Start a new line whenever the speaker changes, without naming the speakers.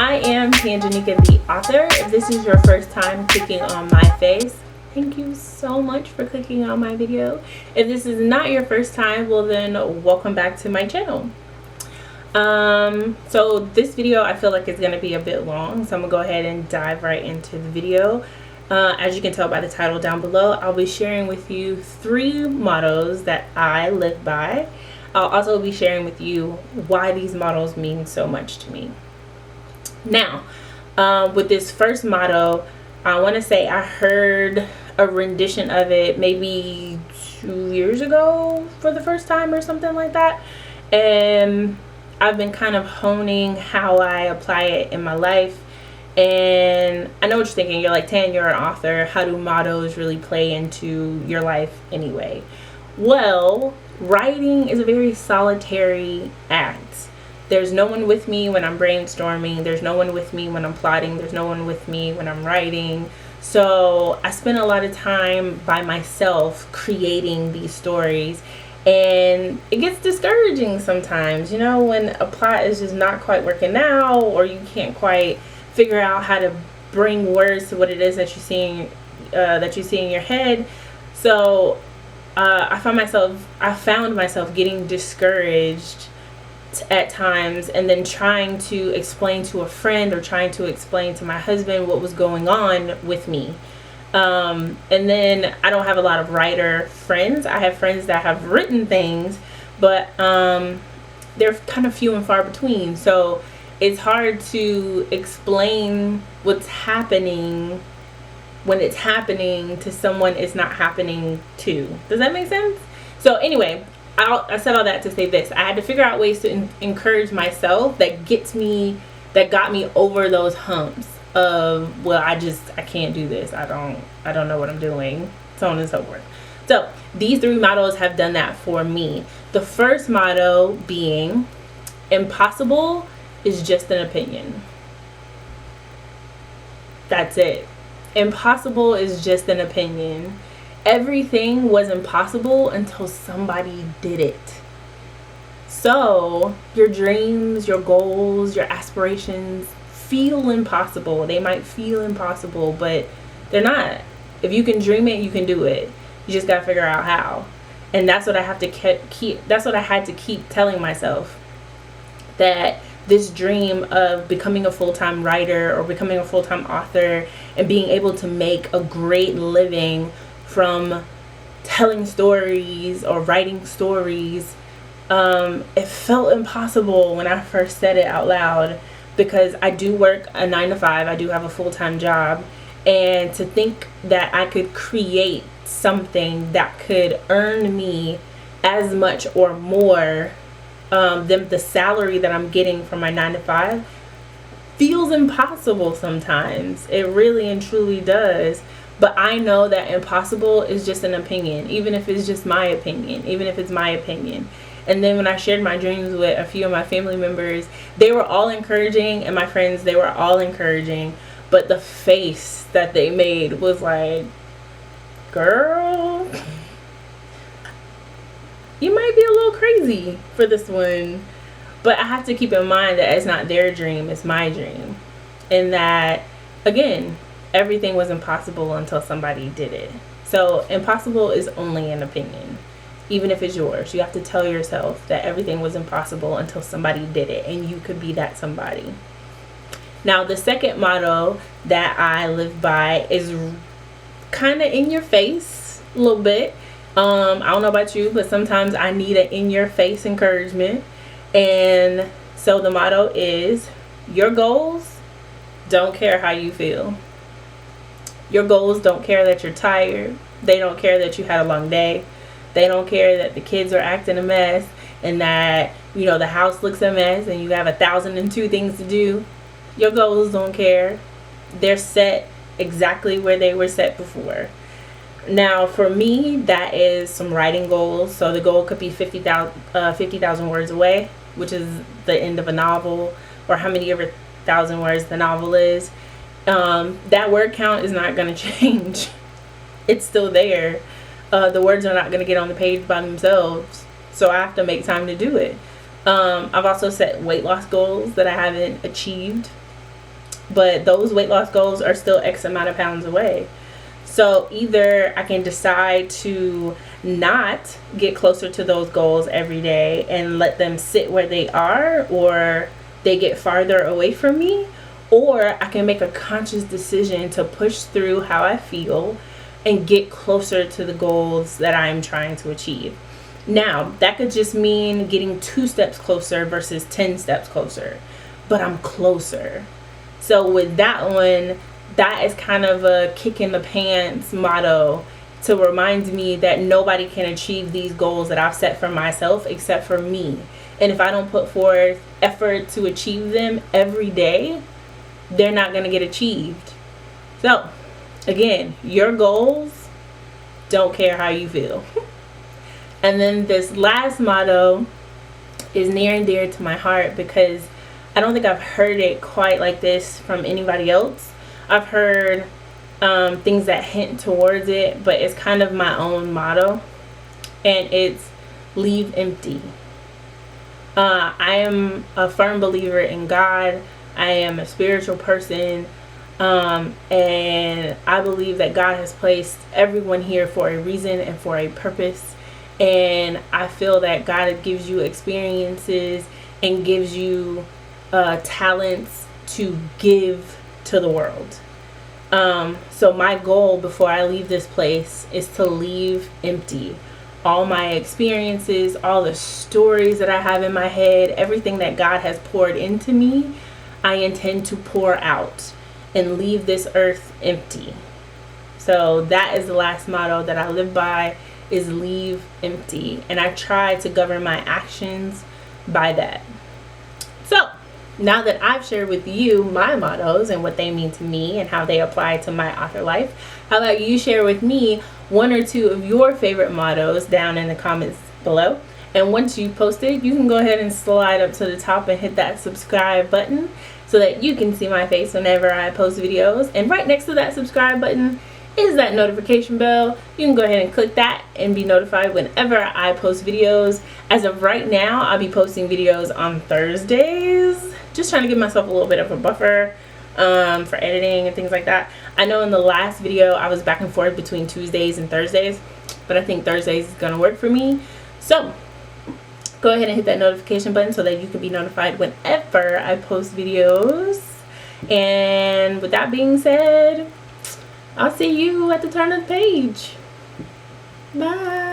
I am Tanjanika, the author. If this is your first time clicking on my face, thank you so much for clicking on my video. If this is not your first time, well then welcome back to my channel. So this video I feel like it's going to be a bit long, so I'm going to go ahead and dive right into the video. As you can tell by the title down below, I'll be sharing with you 3 mottos that I live by. I'll also be sharing with you why these mottos mean so much to me. Now, with this first motto, I want to say I heard a rendition of it maybe 2 years ago for the first time or something like that. And I've been kind of honing how I apply it in my life. And I know what you're thinking. You're like, Tan, you're an author. How do mottos really play into your life anyway? Well, writing is a very solitary act. There's no one with me when I'm brainstorming. There's no one with me when I'm plotting. There's no one with me when I'm writing. So I spend a lot of time by myself creating these stories. And it gets discouraging sometimes, you know, when a plot is just not quite working out, or you can't quite figure out how to bring words to what it is that you see in your head. So I found myself getting discouraged at times, and then trying to explain to a friend or trying to explain to my husband what was going on with me. And then I don't have a lot of writer friends. I have friends that have written things, but they're kind of few and far between. So it's hard to explain what's happening when it's happening to someone it's not happening to. Does that make sense? So anyway, I said all that to say this. I had to figure out ways to encourage myself that got me over those humps of, well, I can't do this. I don't know what I'm doing, so on and so forth. So these 3 mottos have done that for me. The first motto being, impossible is just an opinion. That's it. Impossible is just an opinion. Everything was impossible until somebody did it. So your dreams, your goals, your aspirations feel impossible. They might feel impossible, but they're not. If you can dream it, you can do it. You just got to figure out how. And that's what I have to that's what I had to keep telling myself, that this dream of becoming a full-time writer or becoming a full-time author and being able to make a great living from telling stories or writing stories, it felt impossible when I first said it out loud, because I do work a 9-to-5. I do have a full-time job, and to think that I could create something that could earn me as much or more than the salary that I'm getting from my 9-to-5 feels impossible sometimes. It really and truly does. But I know that impossible is just an opinion, even if it's just my opinion, even if it's my opinion. And then when I shared my dreams with a few of my family members, they were all encouraging, and my friends, they were all encouraging. But the face that they made was like, girl, you might be a little crazy for this one. But I have to keep in mind that it's not their dream, it's my dream. And that, again, everything was impossible until somebody did it. So impossible is only an opinion, even if it's yours. You have to tell yourself that everything was impossible until somebody did it, and you could be that somebody. Now, the second motto that I live by is kind of in your face a little bit. I don't know about you, but sometimes I need an in your face encouragement. And so the motto is, your goals don't care how you feel. Your goals don't care that you're tired. They don't care that you had a long day. They don't care that the kids are acting a mess, and that, you know, the house looks a mess and you have 1,002 things to do. Your goals don't care. They're set exactly where they were set before. Now, for me, that is some writing goals. So the goal could be 50,000 words away, which is the end of a novel, or how many ever thousand words the novel is. That word count is not going to change. It's still there. The words are not going to get on the page by themselves, so I have to make time to do it. I've also set weight loss goals that I haven't achieved. but those weight loss goals are still X amount of pounds away. So either I can decide to not get closer to those goals every day and let them sit where they are, or they get farther away from me, or I can make a conscious decision to push through how I feel and get closer to the goals that I'm trying to achieve. Now, that could just mean getting 2 steps closer versus 10 steps closer, but I'm closer. So with that one, that is kind of a kick in the pants motto to remind me that nobody can achieve these goals that I've set for myself except for me. And if I don't put forth effort to achieve them every day, they're not going to get achieved. So, again, your goals don't care how you feel. And then this last motto is near and dear to my heart because I don't think I've heard it quite like this from anybody else. I've heard things that hint towards it, but it's kind of my own motto, and it's leave empty. I am a firm believer in God. I am a spiritual person, and I believe that God has placed everyone here for a reason and for a purpose. And I feel that God gives you experiences and gives you talents to give to the world. So my goal before I leave this place is to leave empty. All my experiences, all the stories that I have in my head, everything that God has poured into me, I intend to pour out and leave this earth empty. So that is the last motto that I live by, is leave empty. And I try to govern my actions by that. So now that I've shared with you my mottos and what they mean to me and how they apply to my author life, how about you share with me 1 or 2 of your favorite mottos down in the comments below. And once you post it, you can go ahead and slide up to the top and hit that subscribe button so that you can see my face whenever I post videos. And right next to that subscribe button is that notification bell. You can go ahead and click that and be notified whenever I post videos. As of right now, I'll be posting videos on Thursdays. Just trying to give myself a little bit of a buffer for editing and things like that. I know in the last video I was back and forth between Tuesdays and Thursdays, but I think Thursdays is going to work for me. So go ahead and hit that notification button so that you can be notified whenever I post videos. And with that being said, I'll see you at the turn of the page. Bye.